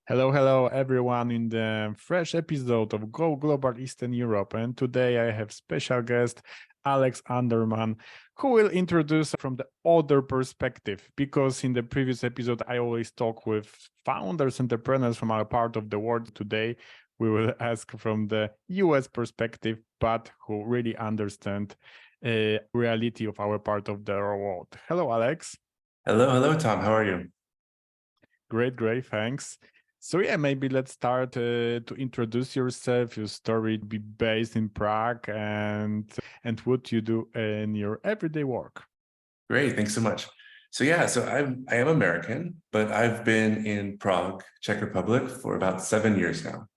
Hello, hello, everyone, in the fresh episode of Go Global Eastern Europe. And today I have special guest, Alex Alderman, who will introduce from the other perspective. Because in the previous episode, I always talk with founders, entrepreneurs from our part of the world. Today, we will ask from the US perspective, but who really understand reality of our part of the world. Hello, Alex. Hello, Tom. How are you? Great, thanks. So yeah, maybe let's start to introduce yourself, your story, be based in Prague, and what you do in your everyday work. Great, thanks so much. So I am American, but I've been in Prague, Czech Republic, for about 7 years now.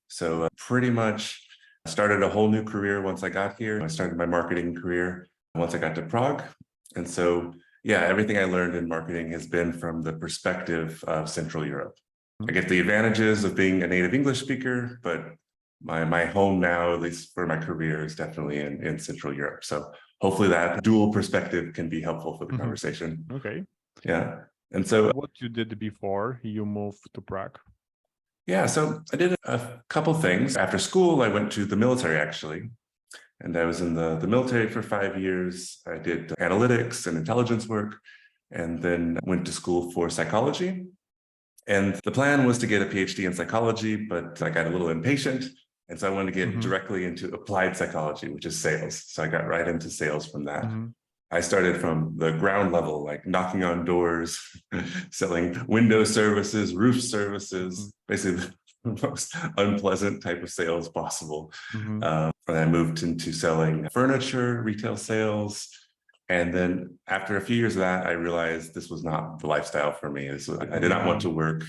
So pretty much started a whole new career once I got here. I started my marketing career once I got to Prague, and so yeah, everything I learned in marketing has been from the perspective of Central Europe. I get the advantages of being a native English speaker, but my home now, at least for my career, is definitely in Central Europe. So hopefully that dual perspective can be helpful for the conversation. Okay. Yeah. And so what you did before you moved to Prague? Yeah, so I did a couple things. After school, I went to the military, actually. And I was in the military for 5 years. I did analytics and intelligence work, and then went to school for psychology. And the plan was to get a PhD in psychology, but I got a little impatient. And so I wanted to get directly into applied psychology, which is sales. So I got right into sales from that. I started from the ground level, like knocking on doors, selling window services, roof services, basically the most unpleasant type of sales possible. And I moved into selling furniture, retail sales. And then after a few years of that, I realized this was not the lifestyle for me. I did not want to work,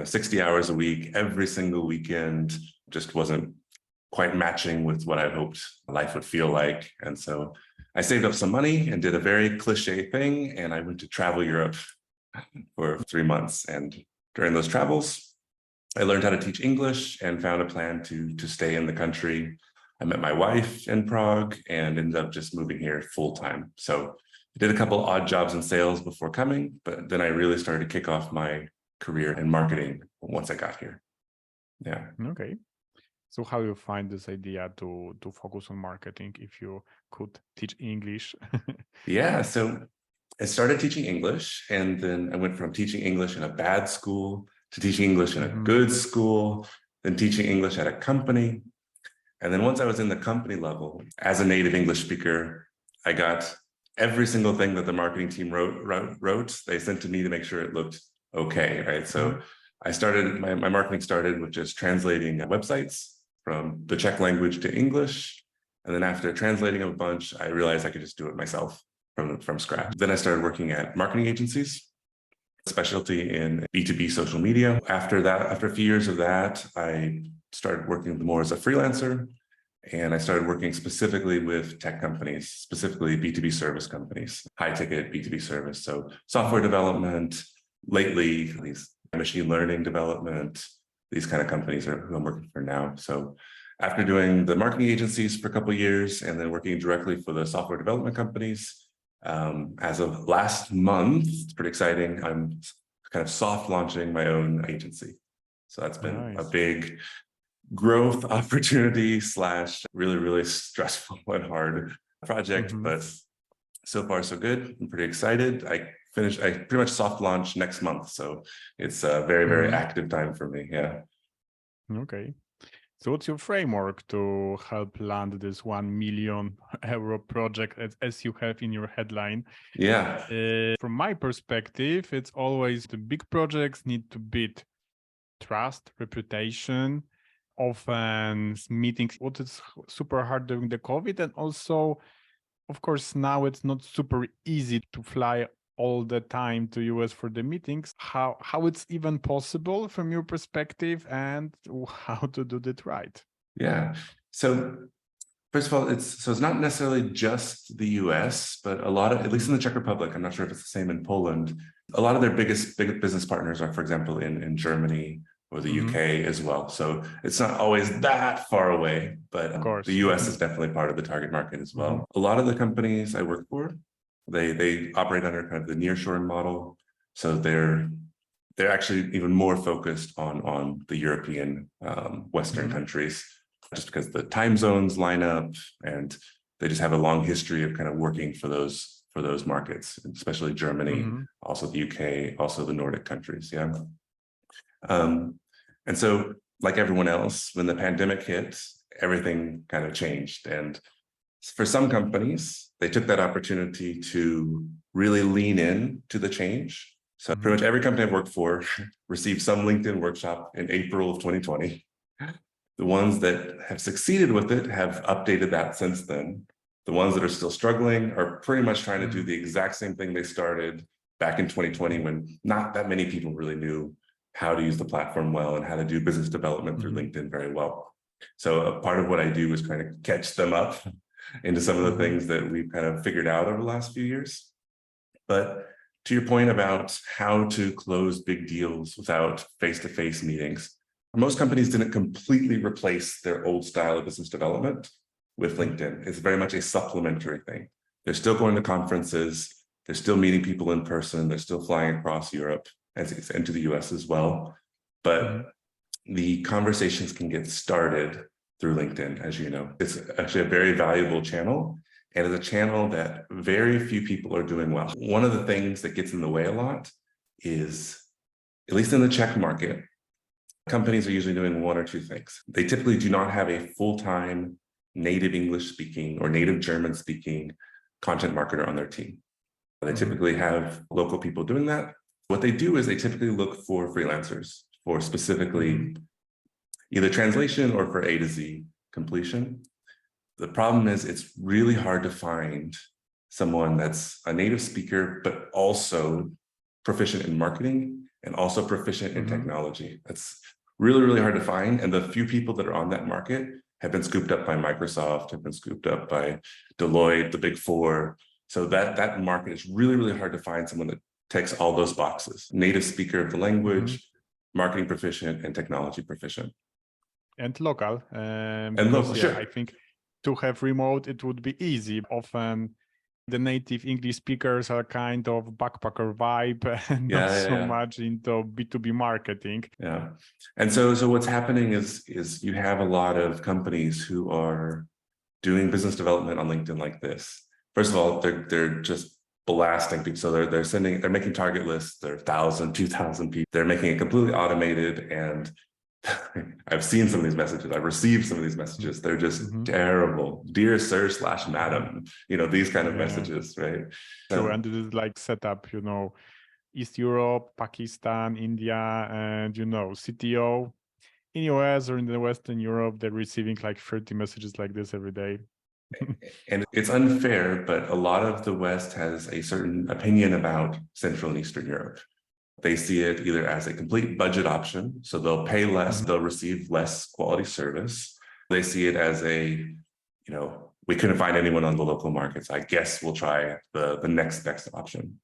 60 hours a week, every single weekend. Just wasn't quite matching with what I hoped life would feel like. And so I saved up some money and did a very cliche thing. And I went to travel Europe for 3 months. And during those travels, I learned how to teach English and found a plan to stay in the country. I met my wife in Prague and ended up just moving here full time. So I did a couple odd jobs in sales before coming, but then I really started to kick off my career in marketing once I got here. Yeah. Okay. So how you find this idea to focus on marketing if you could teach English? Yeah, so I started teaching English, and then I went from teaching English in a bad school to teaching English in a good school, then teaching English at a company. And then once I was in the company level, as a native English speaker, I got every single thing that the marketing team wrote. They sent to me to make sure it looked okay, right? So I started, my marketing started with just translating websites from the Czech language to English. And then after translating a bunch, I realized I could just do it myself from scratch. Then I started working at marketing agencies, specialty in B2B social media. After a few years of that, I started working more as a freelancer, and I started working specifically with tech companies, specifically B2B service companies, high-ticket B2B service. So software development, lately these machine learning development, these kind of companies are who I'm working for now. So after doing the marketing agencies for a couple of years and then working directly for the software development companies, as of last month, it's pretty exciting, I'm kind of soft launching my own agency. So that's been a big growth opportunity / really stressful and hard project, but so far so good. I'm pretty excited. I pretty much soft launch next month. So it's a very active time for me. Yeah. Okay. So what's your framework to help land this €1 million project as you have in your headline? Yeah. From my perspective, it's always the big projects need to build trust, reputation, often meetings. What is super hard during the COVID, and also, of course, now it's not super easy to fly all the time to US for the meetings. How it's even possible from your perspective, and how to do that right? Yeah. So first of all, it's not necessarily just the US, but a lot of, at least in the Czech Republic, I'm not sure if it's the same in Poland, a lot of their big business partners are, for example, in Germany or the UK as well. So it's not always that far away, but the US is definitely part of the target market as well. A lot of the companies I work for, they operate under kind of the nearshoring model. So they're they're actually even more focused on the European Western countries, just because the time zones line up and they just have a long history of kind of working for those markets, especially Germany, also the UK, also the Nordic countries. Yeah. And so, like everyone else, when the pandemic hit, everything kind of changed. And for some companies, they took that opportunity to really lean in to the change. So pretty much every company I've worked for received some LinkedIn workshop in April of 2020. The ones that have succeeded with it have updated that since then. The ones that are still struggling are pretty much trying to do the exact same thing they started back in 2020, when not that many people really knew how to use the platform well and how to do business development through LinkedIn very well. So a part of what I do is kind of catch them up into some of the things that we've kind of figured out over the last few years. But to your point about how to close big deals without face-to-face meetings, most companies didn't completely replace their old style of business development with LinkedIn. It's very much a supplementary thing. They're still going to conferences. They're still meeting people in person. They're still flying across Europe and to the US as well. But the conversations can get started through LinkedIn, as you know. It's actually a very valuable channel, and it's a channel that very few people are doing well. One of the things that gets in the way a lot is, at least in the Czech market, companies are usually doing one or two things. They typically do not have a full-time native English speaking or native German speaking content marketer on their team. They typically have local people doing that. What they do is they typically look for freelancers for specifically either translation or for A to Z completion. The problem is it's really hard to find someone that's a native speaker, but also proficient in marketing and also proficient in technology. That's really, really hard to find. And the few people that are on that market have been scooped up by Microsoft, have been scooped up by Deloitte, the Big Four. So that market is really, really hard to find someone that ticks all those boxes: native speaker of the language, marketing proficient, and technology proficient. And local. And Because, local, sure. I think to have remote, it would be easy. Often the native English speakers are kind of backpacker vibe and not so much into B2B marketing. Yeah. And so what's happening is you have a lot of companies who are doing business development on LinkedIn like this. First of all, they're just blasting people. So they're making target lists. They're 1,000, 2,000 people. They're making it completely automated. And I've seen some of these messages. I've received some of these messages. They're just terrible. Dear sir / madam, these kind of messages, right? So, and it is like set up, East Europe, Pakistan, India, and, CTO. In US or in the Western Europe, they're receiving like 30 messages like this every day. And it's unfair, but a lot of the West has a certain opinion about Central and Eastern Europe. They see it either as a complete budget option, so they'll pay less, they'll receive less quality service. They see it as we couldn't find anyone on the local markets. I guess we'll try the next best option.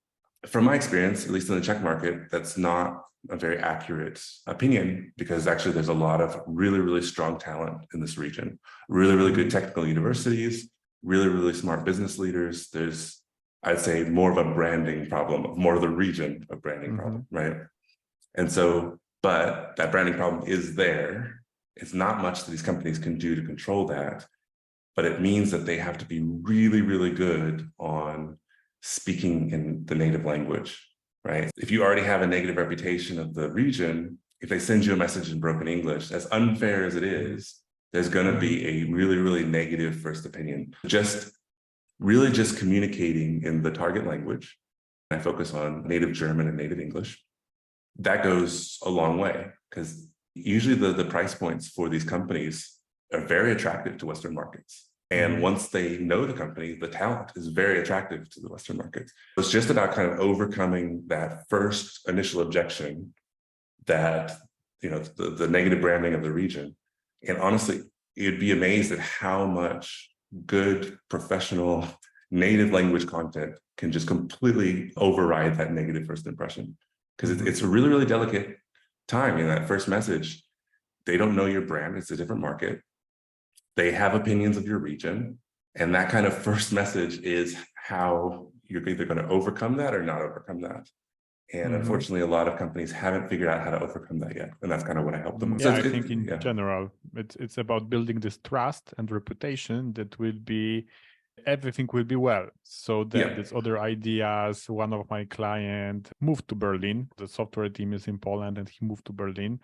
From my experience, at least in the Czech market, that's not a very accurate opinion, because actually there's a lot of really, really strong talent in this region. Really, really good technical universities, really, really smart business leaders. There's, I'd say, more of a branding problem, more of the region of branding problem, right? And so, but that branding problem is there. It's not much that these companies can do to control that, but it means that they have to be really, really good on speaking in the native language, right? If you already have a negative reputation of the region, if they send you a message in broken English, as unfair as it is, there's going to be a really, really negative first opinion. Just communicating in the target language. I focus on native German and native English. That goes a long way, because usually the price points for these companies are very attractive to Western markets. And once they know the company, the talent is very attractive to the Western markets. It's just about kind of overcoming that first initial objection that, the negative branding of the region. And honestly, you'd be amazed at how much good professional native language content can just completely override that negative first impression. Because it's a really, really delicate time in that first message. They don't know your brand. It's a different market. They have opinions of your region. And that kind of first message is how you're either going to overcome that or not overcome that. And unfortunately, a lot of companies haven't figured out how to overcome that yet. And that's kind of what I help them with. Yeah, I think in general, it's about building this trust and reputation that will be, everything will be well. So that these other ideas, one of my client moved to Berlin. The software team is in Poland and he moved to Berlin.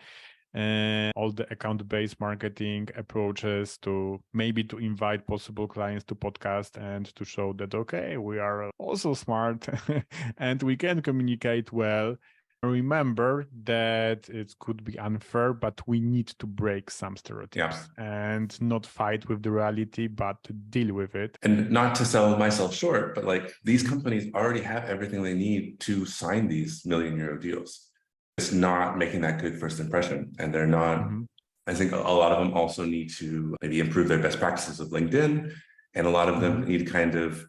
And all the account-based marketing approaches to maybe to invite possible clients to podcast and to show that, okay, we are also smart and we can communicate well. Remember that it could be unfair, but we need to break some stereotypes and not fight with the reality, but to deal with it. And not to sell myself short, but like these companies already have everything they need to sign these million-euro deals. It's not making that good first impression. And they're not, I think a lot of them also need to maybe improve their best practices of LinkedIn. And a lot of them need to kind of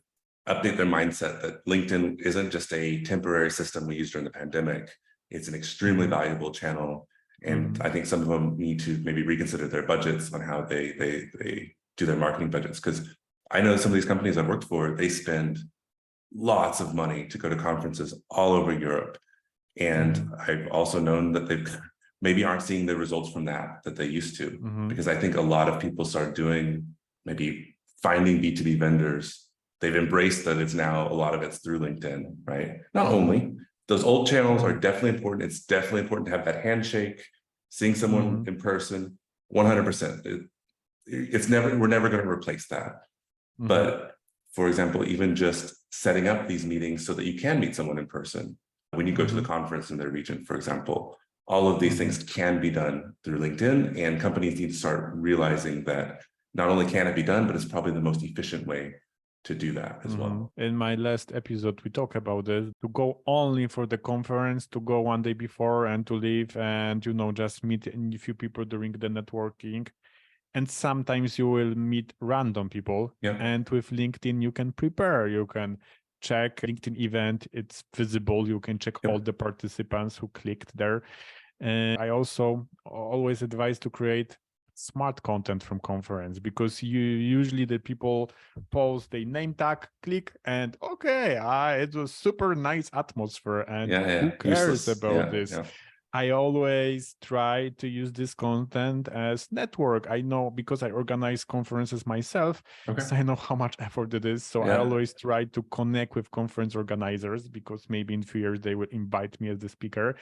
update their mindset that LinkedIn isn't just a temporary system we used during the pandemic. It's an extremely valuable channel. And I think some of them need to maybe reconsider their budgets on how they do their marketing budgets. Because I know some of these companies I've worked for, they spend lots of money to go to conferences all over Europe. And I've also known that they maybe aren't seeing the results from that they used to, because I think a lot of people start doing maybe finding B2B vendors. They've embraced that it's now a lot of it's through LinkedIn, right? Not only those old channels are definitely important. It's definitely important to have that handshake, seeing someone in person, 100%. We're never going to replace that. But for example, even just setting up these meetings so that you can meet someone in person. When you go to the conference in their region, for example, all of these things can be done through LinkedIn, and companies need to start realizing that not only can it be done, but it's probably the most efficient way to do that as well. In my last episode, we talked about this, to go only for the conference, to go one day before and to leave and, just meet a few people during the networking. And sometimes you will meet random people. And with LinkedIn, you can prepare, you can check LinkedIn event, it's visible, you can check all the participants who clicked there. And I also always advise to create smart content from conference, because usually the people post their name tag, click, and okay, it was super nice atmosphere, and who cares about this? I always try to use this content as network. I know, because I organize conferences myself, so I know how much effort it is. So I always try to connect with conference organizers, because maybe in 3 years they will invite me as the speaker,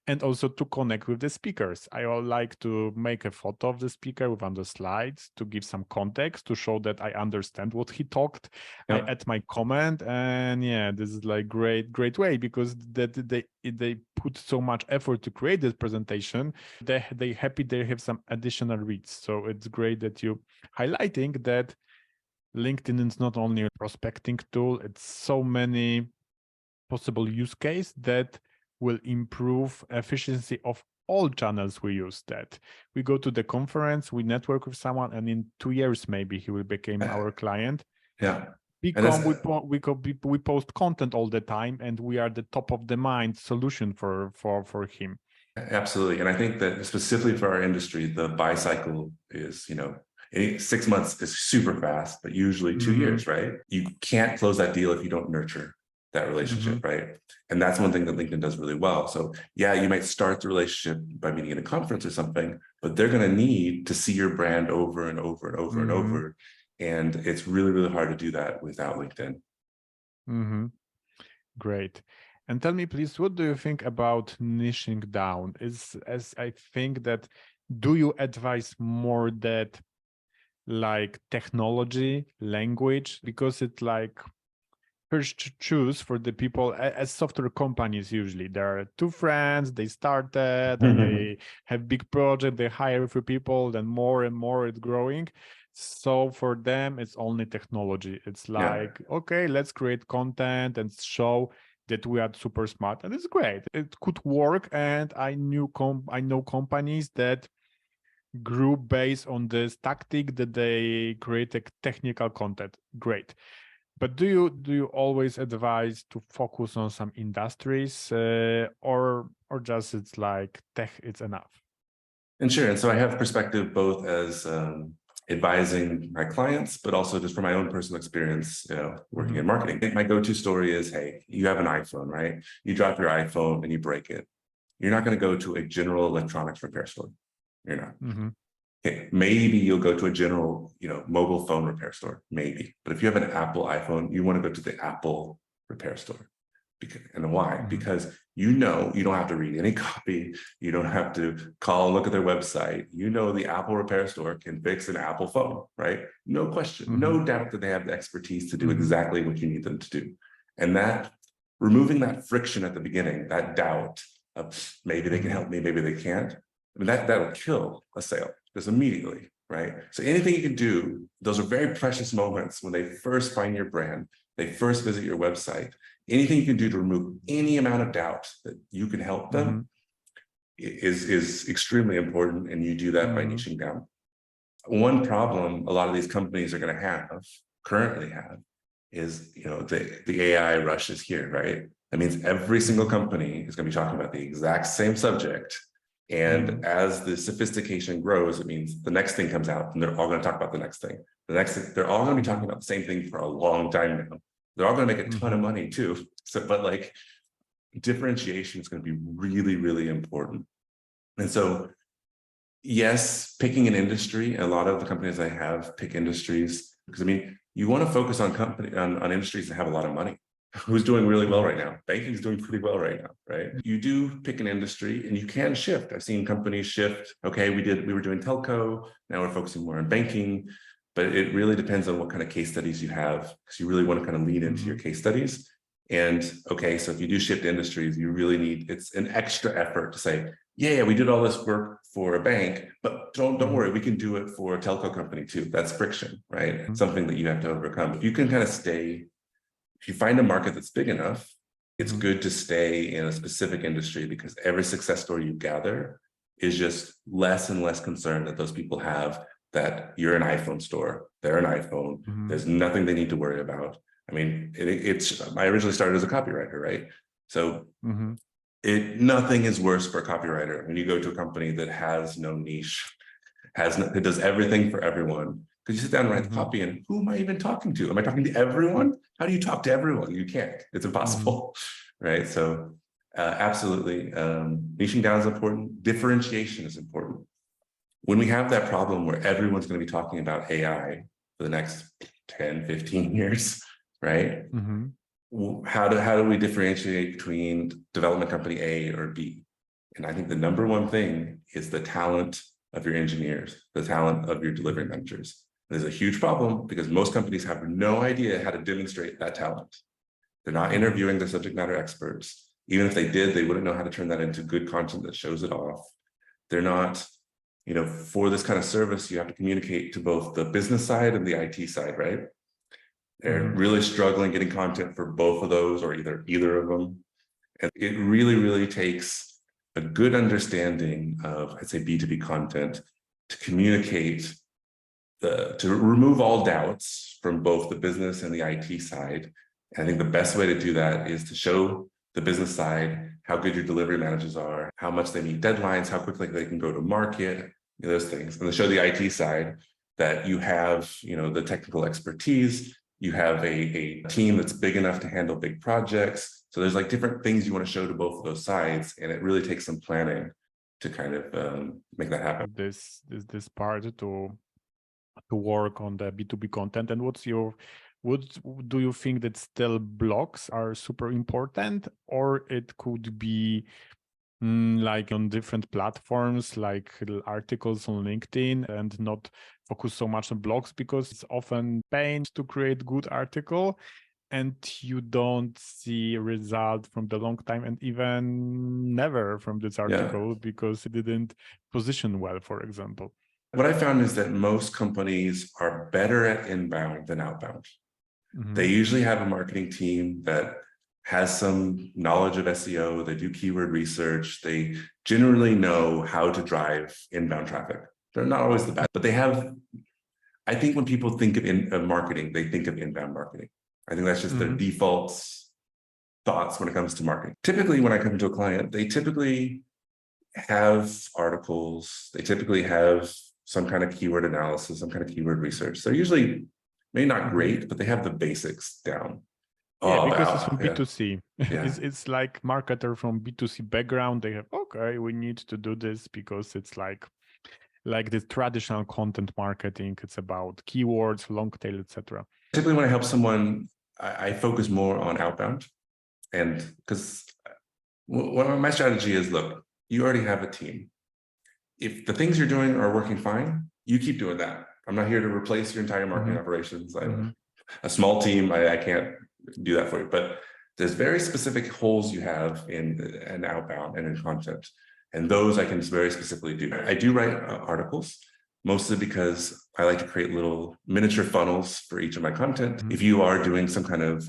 and also to connect with the speakers. I like to make a photo of the speaker on the slides to give some context, to show that I understand what he talked. I add my comment, and this is like great way, because they put so much effort to create this presentation. They happy they have some additional reads. So it's great that you highlighting that LinkedIn is not only a prospecting tool, it's so many possible use case that will improve efficiency of all channels we use. That we go to the conference, we network with someone, and in 2 years maybe he will become our client. We post content all the time, and we are the top of the mind solution for him. Absolutely. And I think that specifically for our industry, the buy cycle is 6 months is super fast, but usually 2 years, right? You can't close that deal if you don't nurture that relationship, right? And that's one thing that LinkedIn does really well. So you might start the relationship by meeting at a conference or something, but they're going to need to see your brand over and over and over and over. And it's really, really hard to do that without LinkedIn. Great. And tell me, please, what do you think about niching down? I think that, do you advise more that like technology, language, because it's like first choose for the people as software companies? Usually there are two friends, they started and they have big project, they hire a few people, then more and more it's growing. So for them, it's only technology. It's like, okay, let's create content and show that we are super smart, and it's great. It could work. And I know companies that grew based on this tactic, that they create a technical content. Great. But do you always advise to focus on some industries, or just it's like tech, it's enough? And sure. And so I have perspective both as advising my clients, but also just from my own personal experience, working in marketing. My go-to story is, hey, you have an iPhone, right? You drop your iPhone and you break it. You're not going to go to a general electronics repair store. You're not. Okay, maybe you'll go to a general, mobile phone repair store, maybe. But if you have an Apple iPhone, you want to go to the Apple repair store. And why? Because you don't have to read any copy. You don't have to call and look at their website. The Apple repair store can fix an Apple phone, right? No question, no doubt that they have the expertise to do exactly what you need them to do. And that, removing that friction at the beginning, that doubt of maybe they can help me, maybe they can't, I mean, that'll kill a sale just immediately, right? So anything you can do, those are very precious moments when they first find your brand, they first visit your website. Anything you can do to remove any amount of doubt that you can help them is extremely important, and you do that by niching down. One problem a lot of these companies are going to currently have, is the AI rush is here, right? That means every single company is going to be talking about the exact same subject. And as the sophistication grows, it means the next thing comes out and they're all going to talk about the next thing. They're all going to be talking about the same thing for a long time now. They're all going to make a ton of money too. But differentiation is going to be really, really important. And so, yes, picking an industry, a lot of the companies I have pick industries, because you want to focus on industries that have a lot of money. Who's doing really well right now? Banking is doing pretty well right now, right? You do pick an industry and you can shift. I've seen companies shift. Okay, we were doing telco, now we're focusing more on banking, but it really depends on what kind of case studies you have, because you really want to kind of lead into your case studies. And okay, so if you do shift industries, you really it's an extra effort to say, yeah, we did all this work for a bank, but don't worry, we can do it for a telco company too. That's friction, right? Something that you have to overcome. If you can kind of if you find a market that's big enough, it's good to stay in a specific industry, because every success story you gather is just less and less concern that those people have that you're an iPhone store, they're an iPhone, there's nothing they need to worry about. I mean, I originally started as a copywriter, right? So nothing is worse for a copywriter when you go to a company that has no niche, it does everything for everyone. Because you sit down and write the copy, and who am I even talking to? Am I talking to everyone? How do you talk to everyone? You can't. It's impossible, right? So absolutely, niching down is important. Differentiation is important. When we have that problem where everyone's going to be talking about AI for the next 10, 15 years, right? How do we differentiate between development company A or B? And I think the number one thing is the talent of your engineers, the talent of your delivery managers. There's a huge problem because most companies have no idea how to demonstrate that talent. They're not interviewing the subject matter experts. Even if they did, they wouldn't know how to turn that into good content that shows it off. They're not, for this kind of service, you have to communicate to both the business side and the IT side, right? They're really struggling getting content for both of those, or either of them. And it really, really takes a good understanding of, I'd say, B2B content to communicate, to remove all doubts from both the business and the IT side. And I think the best way to do that is to show the business side how good your delivery managers are, how much they meet deadlines, how quickly they can go to market, those things. And to show the IT side that you have, the technical expertise, you have a team that's big enough to handle big projects. So there's different things you want to show to both of those sides, and it really takes some planning to kind of make that happen. This part to work on the B2B content. And what do you think that still blogs are super important, or it could be on different platforms, like articles on LinkedIn, and not focus so much on blogs, because it's often pain to create good article and you don't see result from the long time, and even never from this article because it didn't position well, for example. What I found is that most companies are better at inbound than outbound. They usually have a marketing team that has some knowledge of SEO, they do keyword research, they generally know how to drive inbound traffic. They're not always the best, but they have, I think when people think of marketing, they think of inbound marketing. I think that's just their default thoughts when it comes to marketing. Typically, when I come to a client, they typically have articles, they typically have some kind of keyword analysis, some kind of keyword research. They're usually maybe not great, but they have the basics down. Yeah, because it's from B2C. Yeah. It's like marketer from B2C background. They have, okay, we need to do this because it's like the traditional content marketing. It's about keywords, long tail, etc. Typically when I help someone, I focus more on outbound. And because my strategy is, look, you already have a team. If the things you're doing are working fine, you keep doing that. I'm not here to replace your entire marketing operations. A small team, I can't do that for you, but there's very specific holes you have in outbound and in content. And those I can very specifically do. I do write articles, mostly because I like to create little miniature funnels for each of my content. If you are doing some kind of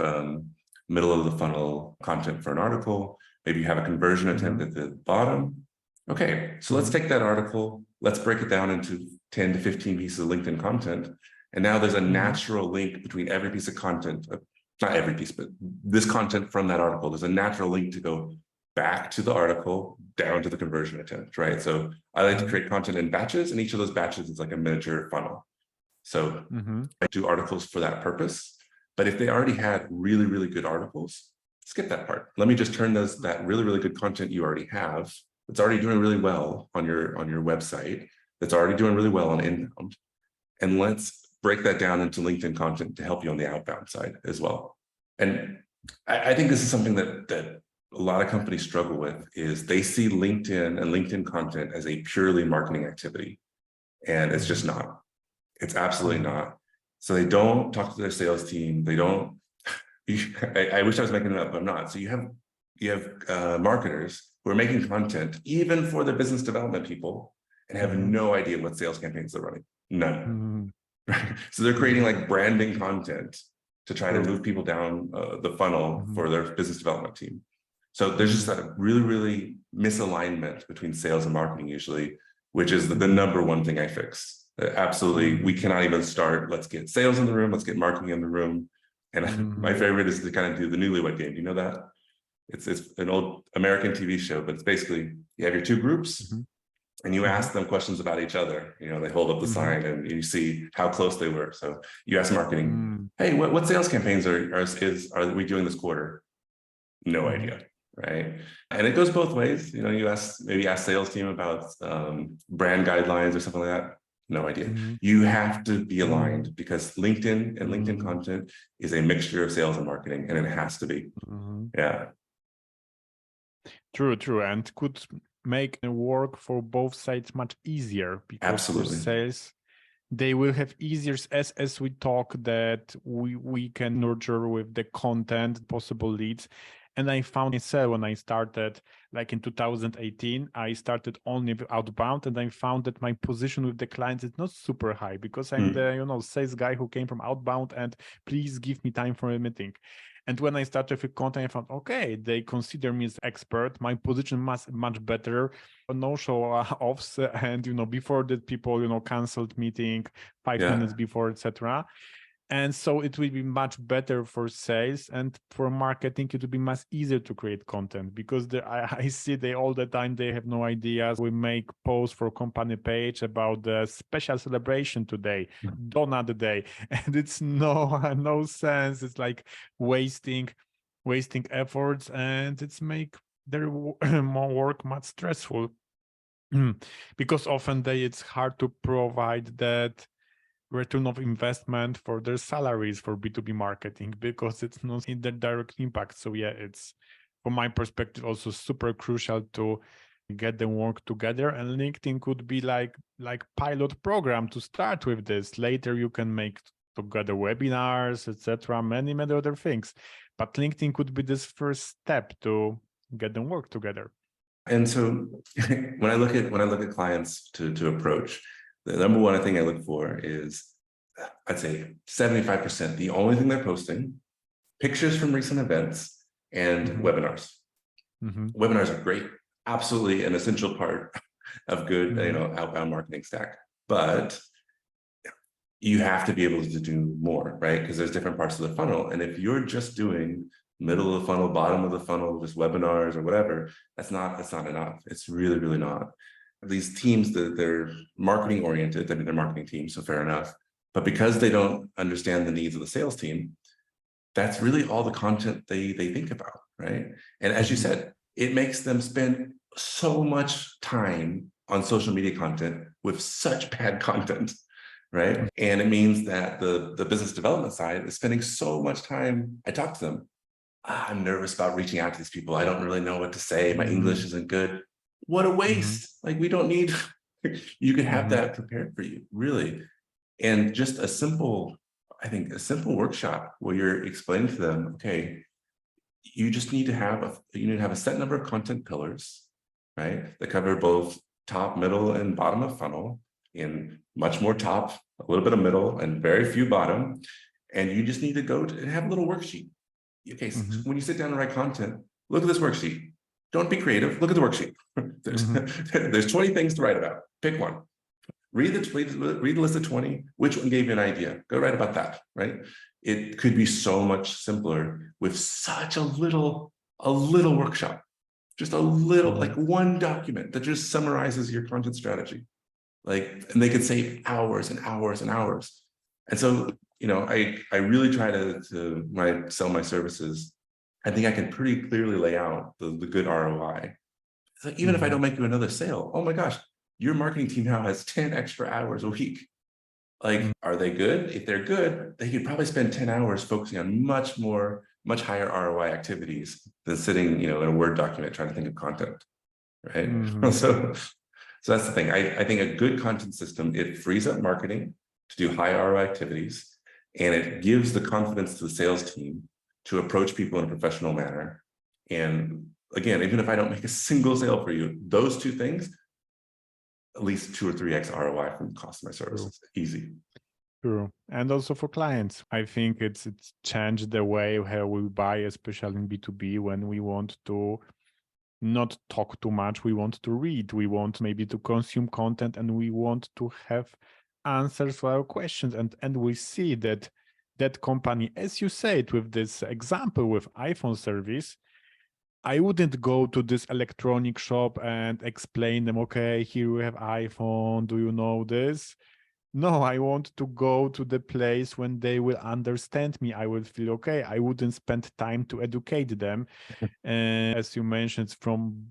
middle of the funnel content for an article, maybe you have a conversion attempt at the bottom. Okay, so let's take that article, let's break it down into 10 to 15 pieces of LinkedIn content. And now there's a natural link between every piece of content, not every piece, but this content from that article. There's a natural link to go back to the article, down to the conversion attempt, right? So I like to create content in batches, and each of those batches is like a miniature funnel. So I do articles for that purpose. But if they already had really, really good articles, skip that part. Let me just turn that really, really good content you already have, that's already doing really well on your website, that's already doing really well on inbound, and let's break that down into LinkedIn content to help you on the outbound side as well. And I think this is something that a lot of companies struggle with, is they see LinkedIn and LinkedIn content as a purely marketing activity. And it's just not. It's absolutely not. So they don't talk to their sales team. They don't, I wish I was making it up, but I'm not. So you have marketers who are making content even for the business development people and have no idea what sales campaigns they're running. None. Right? So they're creating like branding content to try to move people down the funnel for their business development team. So there's just that really, really misalignment between sales and marketing usually, which is the number one thing I fix. Absolutely, we cannot even start. Let's get sales in the room. Let's get marketing in the room. And my favorite is to kind of do the newlywed game. You know that? It's an old American TV show, but it's basically, you have your two groups and you ask them questions about each other. You know, they hold up the sign and you see how close they were. So you ask marketing, hey, what sales campaigns are we doing this quarter? No idea. Right. And it goes both ways. You know, you maybe ask sales team about brand guidelines or something like that. No idea. You have to be aligned, because LinkedIn and LinkedIn content is a mixture of sales and marketing, and it has to be. Yeah. True. And could make the work for both sides much easier, because for sales, they will have easier, as we talk, that we can nurture with the content possible leads. And I found myself when I started, like in 2018, I started only with outbound, and I found that my position with the clients is not super high, because I'm the sales guy who came from outbound, and please give me time for a meeting. And when I started with content, I found, okay, they consider me as expert. My position much better. No show offs, and before that, people canceled meeting 5 minutes before, etc. And so it will be much better for sales, and for marketing, it will be much easier to create content, because I see they all the time, they have no ideas. We make posts for company page about the special celebration today, donut day, and it's no sense. It's like wasting efforts, and it's make their more work much stressful, because often it's hard to provide that return of investment for their salaries for B2B marketing, because it's not in the direct impact. So yeah, it's, from my perspective, also super crucial to get them work together. And LinkedIn could be like pilot program to start with this. Later you can make together webinars, etc., many other things. But LinkedIn could be this first step to get them work together. And so when I look at clients to approach, the number one thing I look for is, I'd say 75%, the only thing they're posting, pictures from recent events and webinars. Webinars are great, absolutely an essential part of good, outbound marketing stack. But you have to be able to do more, right? Because there's different parts of the funnel. And if you're just doing middle of the funnel, bottom of the funnel, just webinars or whatever, that's not enough. It's really, really not. these teams that they're marketing oriented. I mean, they're marketing teams, so fair enough. But because they don't understand the needs of the sales team, that's really all the content they think about, right? And as you said, it makes them spend so much time on social media content with such bad content, right? And it means that the business development side is spending so much time. I talk to them. I'm nervous about reaching out to these people. I don't really know what to say. My English isn't good. What a waste. Like, we don't need, you can have that prepared for you, really. And just a simple, I think a simple workshop where you're explaining to them, okay, you just need to have a set number of content pillars, right? That cover both top, middle, and bottom of funnel, in much more top, a little bit of middle, and very few bottom. And you just need to go and have a little worksheet. Okay, so when you sit down and write content, look at this worksheet. Don't be creative. Look at the worksheet. There's 20 things to write about. Pick one. Read the list of 20. Which one gave you an idea? Go write about that, right? It could be so much simpler with such a little workshop. Just a little, like one document that just summarizes your content strategy. Like, and they could save hours and hours and hours. And so, I really try to sell my services. I think I can pretty clearly lay out the good ROI. So even if I don't make you another sale, oh my gosh, your marketing team now has 10 extra hours a week. Like, are they good? If they're good, they could probably spend 10 hours focusing on much higher ROI activities than sitting, in a Word document trying to think of content, right? So that's the thing. I think a good content system, it frees up marketing to do high ROI activities, and it gives the confidence to the sales team to approach people in a professional manner. And again, even if I don't make a single sale for you, those two things, at least 2 or 3x ROI from the cost of my services. Easy. True. And also for clients, I think it's changed the way how we buy, especially in B2B, when we want to not talk too much, we want to read, we want maybe to consume content, and we want to have answers for our questions. And we see that company, as you said, with this example with iPhone service, I wouldn't go to this electronic shop and explain them, okay, here we have iPhone, do you know this? No, I want to go to the place when they will understand me. I will feel okay. I wouldn't spend time to educate them. And as you mentioned,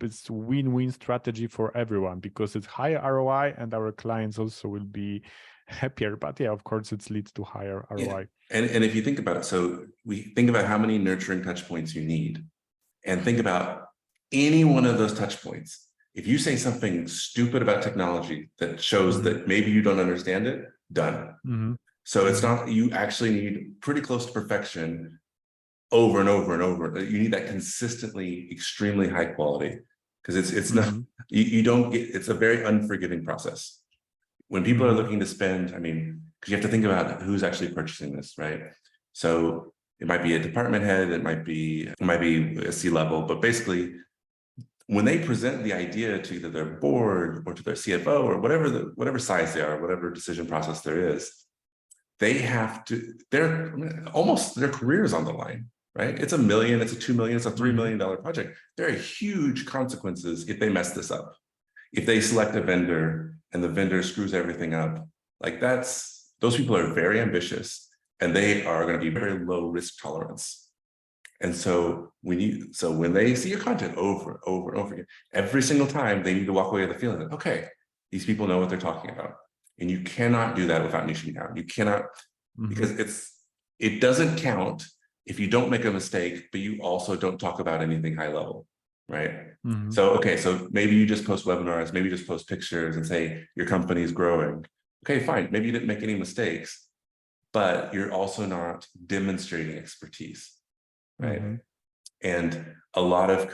it's win-win strategy for everyone, because it's higher ROI and our clients also will be happier. But yeah, of course, it leads to higher ROI. Yeah. And if you think about it, so we think about how many nurturing touch points you need, and think about any one of those touch points. If you say something stupid about technology that shows that maybe you don't understand it, done. So it's not, you actually need pretty close to perfection over and over and over. You need that consistently, extremely high quality, because it's not, you don't get, it's a very unforgiving process. When people are looking to spend, I mean, because you have to think about who's actually purchasing this, right? So it might be a department head, it might be a C-level, but basically, when they present the idea to either their board or to their CFO or whatever size they are, whatever decision process there is, they have to, almost their career is on the line, right? It's $1 million, it's a $2 million, it's a $3 million project. There are huge consequences if they mess this up. If they select a vendor and the vendor screws everything up, like those people are very ambitious, and they are going to be very low risk tolerance. And so when they see your content over and over again, every single time, they need to walk away with the feeling that, okay, these people know what they're talking about. And you cannot do that without niching down. You cannot, because it doesn't count if you don't make a mistake, but you also don't talk about anything high level, right? So maybe you just post webinars, maybe you just post pictures and say your company is growing. Okay, fine. Maybe you didn't make any mistakes, but you're also not demonstrating expertise. Right. And a lot of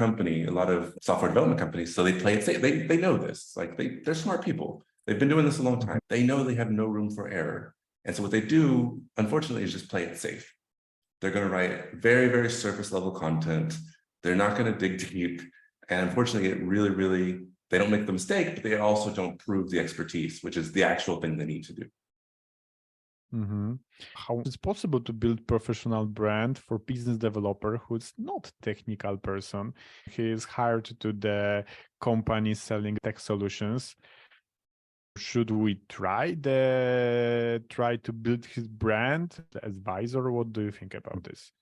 software development companies, so they play it safe. They know this, like they're smart people. They've been doing this a long time. They know they have no room for error. And so what they do, unfortunately, is just play it safe. They're going to write very, very surface level content. They're not going to dig deep. And unfortunately, it really, they don't make the mistake, but they also don't prove the expertise, which is the actual thing they need to do. How is it possible to build professional brand for business developer who's not technical person? He is hired to the company selling tech solutions. Should we try to build his brand as advisor? What do you think about this?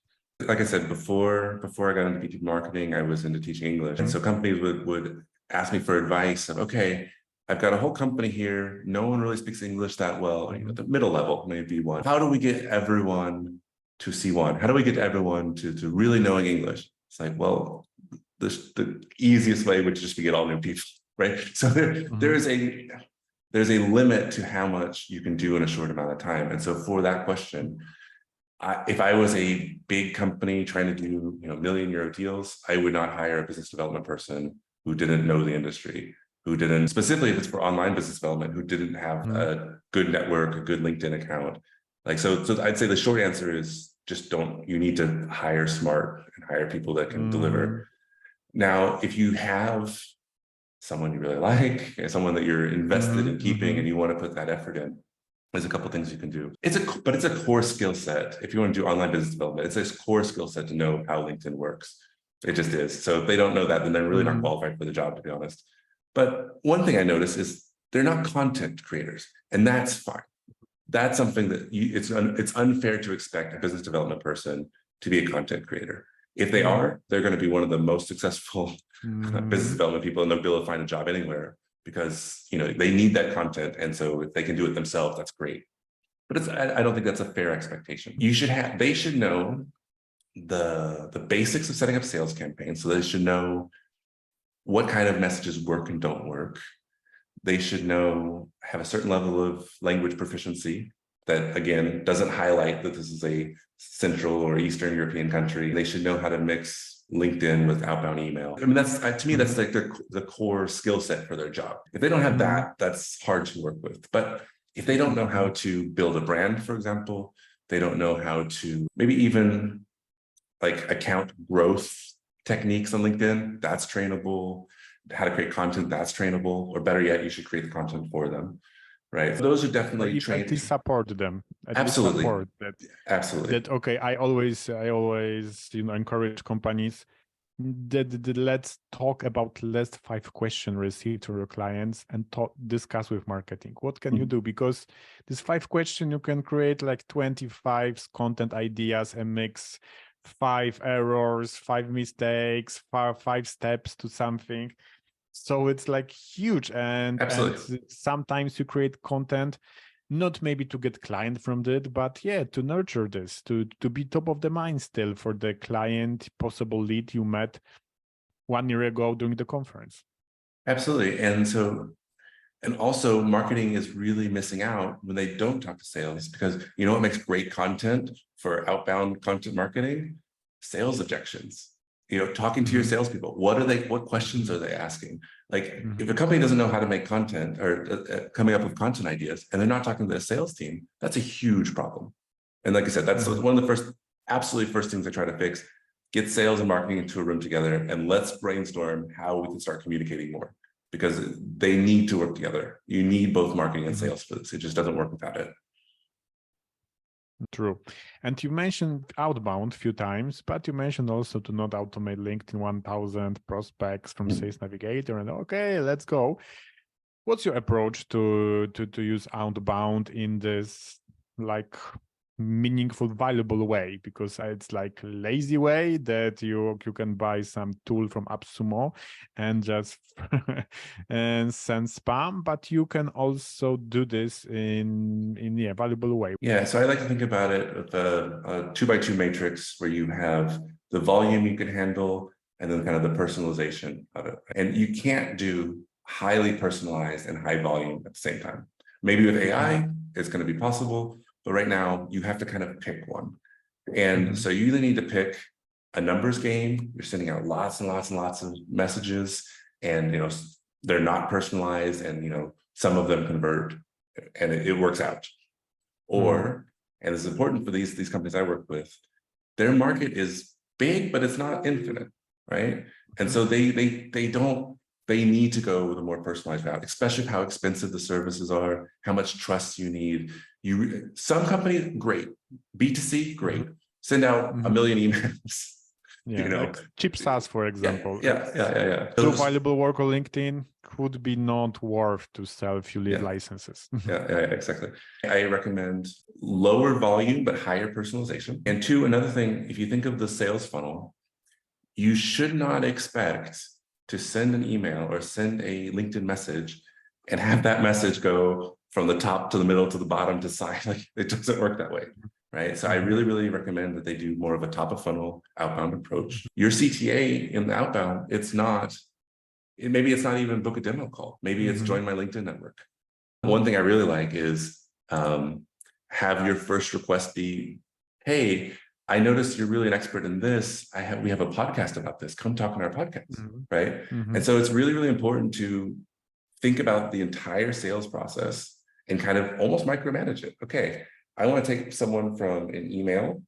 Like I said, before I got into B2B marketing, I was into teaching English. And so companies would ask me for advice of, okay, I've got a whole company here. No one really speaks English that well. You know, the middle level, maybe B1. How do we get everyone to C1? How do we get everyone to really knowing English? It's like, well, the easiest way would just be get all new people, right? So there's a limit to how much you can do in a short amount of time. And so for that question, if I was a big company trying to do, you know, €1 million deals, I would not hire a business development person who didn't know the industry, who didn't, specifically if it's for online business development, who didn't have a good network, a good LinkedIn account. Like, so I'd say the short answer is just don't, you need to hire smart and hire people that can deliver. Now, if you have someone you really like, someone that you're invested in keeping and you want to put that effort in, there's a couple of things you can do. But it's a core skill set. If you want to do online business development, it's a core skill set to know how LinkedIn works. It just is. So if they don't know that, then they're really not qualified for the job, to be honest. But one thing I notice is they're not content creators, and that's fine. That's something that it's unfair to expect a business development person to be a content creator. If they are, they're going to be one of the most successful business development people, and they'll be able to find a job anywhere, because, you know, they need that content. And so if they can do it themselves, that's great. But I don't think that's a fair expectation. They should know the basics of setting up sales campaigns. So they should know what kind of messages work and don't work. They should have a certain level of language proficiency that, again, doesn't highlight that this is a Central or Eastern European country. They should know how to mix LinkedIn with outbound email. I mean, that's, to me, that's like the core skill set for their job. If they don't have that, that's hard to work with. But if they don't know how to build a brand, for example, they don't know how to maybe even like account growth techniques on LinkedIn, that's trainable. How to create content, that's trainable. Or better yet, you should create the content for them. Right. So those are definitely trained. At least support them. Absolutely. Support that. Absolutely. That, okay, I always encourage companies that let's talk about last 5 questions received to your clients and discuss with marketing. What can you do? Because this 5 questions, you can create like 25 content ideas and mix 5 errors, 5 mistakes, 5 steps to something. So it's like huge, and sometimes you create content not maybe to get client from it, but to nurture this, to be top of the mind still for the client, possible lead you met 1 year ago during the conference. Absolutely. And also marketing is really missing out when they don't talk to sales, because you know what makes great content for outbound content marketing? Sales objections. You know, talking to your salespeople, what questions are they asking? Like, if a company doesn't know how to make content or coming up with content ideas, and they're not talking to the sales team, that's a huge problem. And like I said, that's one of the absolutely first things I try to fix. Get sales and marketing into a room together, and let's brainstorm how we can start communicating more, because they need to work together. You need both marketing and sales for this. It just doesn't work without it. True. And you mentioned outbound a few times, but you mentioned also to not automate LinkedIn 1000 prospects from Sales Navigator, and okay, let's go. What's your approach to use outbound in this like meaningful, valuable way? Because it's like lazy way that you can buy some tool from AppSumo and just and send spam, but you can also do this in a valuable way. Yeah, so I like to think about it with a 2x2 matrix, where you have the volume you can handle and then kind of the personalization of it. And you can't do highly personalized and high volume at the same time. Maybe with AI, it's going to be possible, but right now you have to kind of pick one. And so you either need to pick a numbers game. You're sending out lots and lots and lots of messages, and, you know, they're not personalized, and, you know, some of them convert and it works out. Or, and it's important for these companies I work with, their market is big, but it's not infinite, right? And so they need to go with a more personalized route, especially how expensive the services are, how much trust you need. Some companies, great. B2C, great. Send out a million emails. Yeah, You know, like cheap SaaS, for example. Yeah. Do valuable work on LinkedIn could be not worth to sell a few lead licenses. Yeah, exactly. I recommend lower volume, but higher personalization. And two, another thing, if you think of the sales funnel, you should not expect to send an email or send a LinkedIn message and have that message go from the top to the middle to the bottom to side. Like, it doesn't work that way, right? So I really, really recommend that they do more of a top of funnel outbound approach. Your CTA in the outbound, maybe it's not even book a demo call. Maybe it's join my LinkedIn network. One thing I really like is have your first request be, hey, I noticed you're really an expert in this. We have a podcast about this. Come talk on our podcast, right? And so it's really, really important to think about the entire sales process and kind of almost micromanage it. Okay, I want to take someone from an email.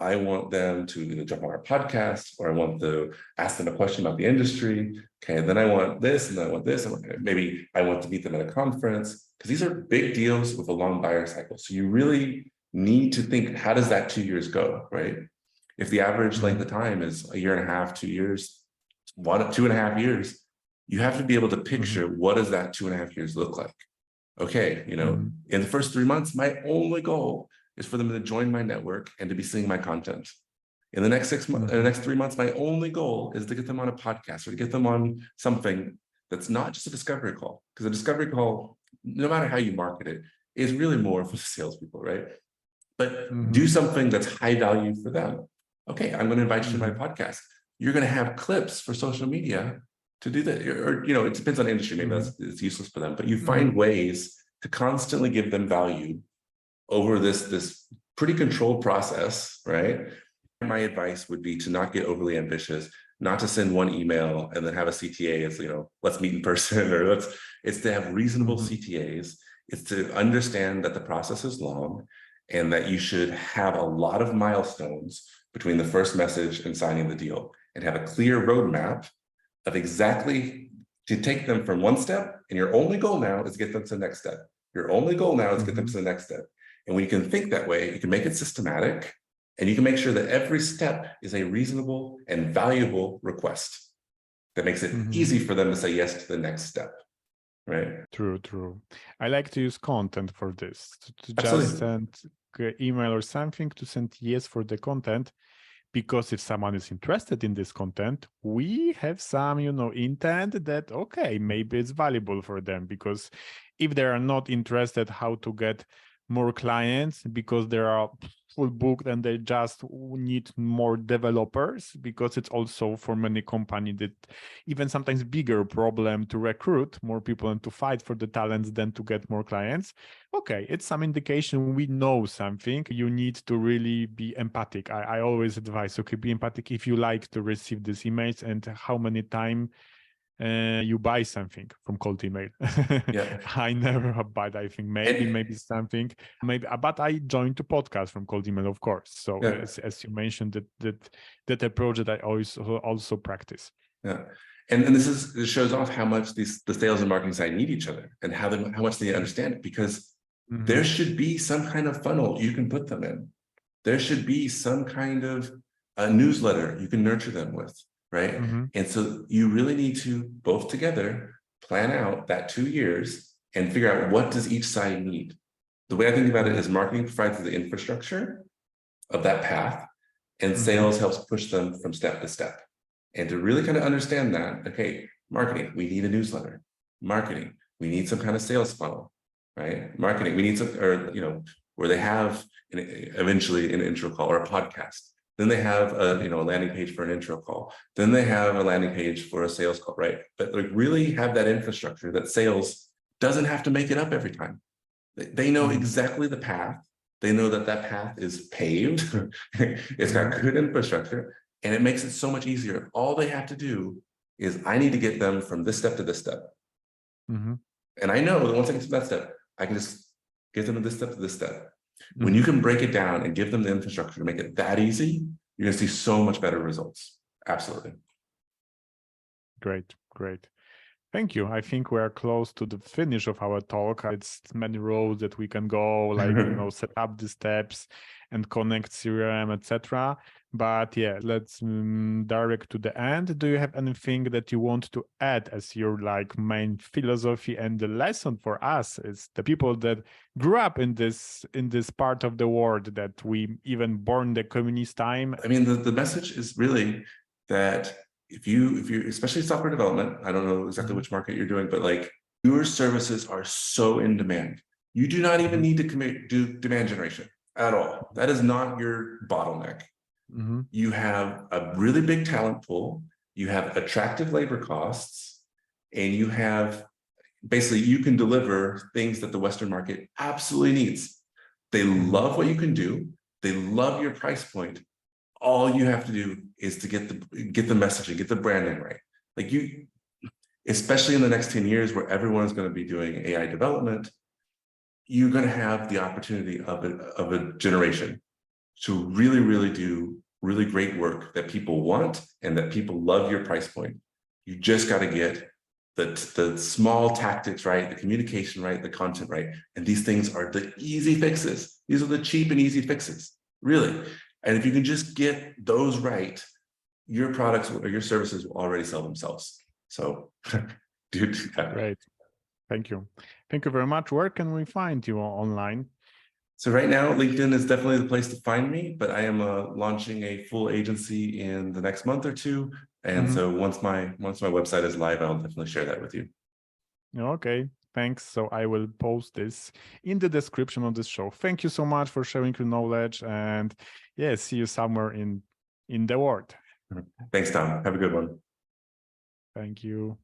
I want them to either jump on our podcast, or I want to ask them a question about the industry. Okay, and then I want this, and then I want this, and maybe I want to meet them at a conference, because these are big deals with a long buyer cycle. So you really need to think, how does that 2 years go, right? If the average length of time is 1.5 2 years, 2.5 years, you have to be able to picture what does that 2.5 years look like. Okay, in the first 3 months, my only goal is for them to join my network and to be seeing my content. In the next 6 months, in the next 3 months, my only goal is to get them on a podcast or to get them on something that's not just a discovery call. Because a discovery call, no matter how you market it, is really more for the salespeople, right? But do something that's high value for them. Okay, I'm going to invite you to my podcast. You're going to have clips for social media to do that. Or it depends on the industry. Maybe it's useless for them. But you find ways to constantly give them value over this pretty controlled process, right? My advice would be to not get overly ambitious, not to send one email and then have a CTA as, let's meet in person, or it's to have reasonable CTAs. It's to understand that the process is long and that you should have a lot of milestones between the first message and signing the deal, and have a clear roadmap of exactly to take them from one step. And your only goal now is to get them to the next step. Your only goal now is to get them to the next step. And when you can think that way, you can make it systematic, and you can make sure that every step is a reasonable and valuable request that makes it easy for them to say yes to the next step, right? True. I like to use content for this, to Absolutely. just send an email or something to send yes for the content, because if someone is interested in this content, we have some, intent that, okay, maybe it's valuable for them, because if they are not interested how to get more clients because they are full booked and they just need more developers, because it's also for many companies that even sometimes bigger problem to recruit more people and to fight for the talents than to get more clients. Okay, it's some indication we know something. You need to really be empathic. I always advise, okay, be empathic if you like to receive these emails and how many times you buy something from cold email. I never have bought, I think maybe something, but I joined the podcast from cold email, of course. So as you mentioned, that approach that I always also practice. Yeah. And this shows off how much the sales and marketing side need each other, and how much they understand it, because there should be some kind of funnel you can put them in. There should be some kind of a newsletter you can nurture them with. Right. And so you really need to both together plan out that 2 years and figure out, what does each side need? The way I think about it is marketing provides the infrastructure of that path, and sales helps push them from step to step. And to really kind of understand that, okay, marketing, we need a newsletter. Marketing, we need some kind of sales funnel, right? Marketing, we need some, where they have eventually an intro call or a podcast. Then they have a landing page for an intro call. Then they have a landing page for a sales call, right? But really have that infrastructure that sales doesn't have to make it up every time. They know exactly the path. They know that path is paved. It's got good infrastructure, and it makes it so much easier. All they have to do is, I need to get them from this step to this step. And I know that once I get to that step, I can just get them to this step to this step. When you can break it down and give them the infrastructure to make it that easy, you're going to see so much better results. Absolutely. Great. Thank you. I think we are close to the finish of our talk. It's many roads that we can go, like, set up the steps and connect CRM, etc. But yeah, let's direct to the end. Do you have anything that you want to add as your main philosophy and the lesson for us is the people that grew up in this part of the world that we even born the communist time? I mean, the message is really that if you especially software development, I don't know exactly which market you're doing, but your services are so in demand. You do not even need to do demand generation at all. That is not your bottleneck. You have a really big talent pool, you have attractive labor costs, and you have basically you can deliver things that the Western market absolutely needs. They love what you can do. They love your price point. All you have to do is to get the messaging, get the branding right. Especially in the next 10 years where everyone is going to be doing AI development, you're going to have the opportunity of a generation to really, really do really great work that people want and that people love your price point. You just got to get the small tactics right, the communication right, the content right. And these things are the easy fixes. These are the cheap and easy fixes, really. And if you can just get those right, your products or your services will already sell themselves. So, dude. Great. Thank you. Thank you very much. Where can we find you online? So right now, LinkedIn is definitely the place to find me, but I am launching a full agency in the next month or two. And so once my website is live, I'll definitely share that with you. Okay, thanks. So I will post this in the description of this show. Thank you so much for sharing your knowledge, and yeah, see you somewhere in the world. Thanks, Tom. Have a good one. Thank you.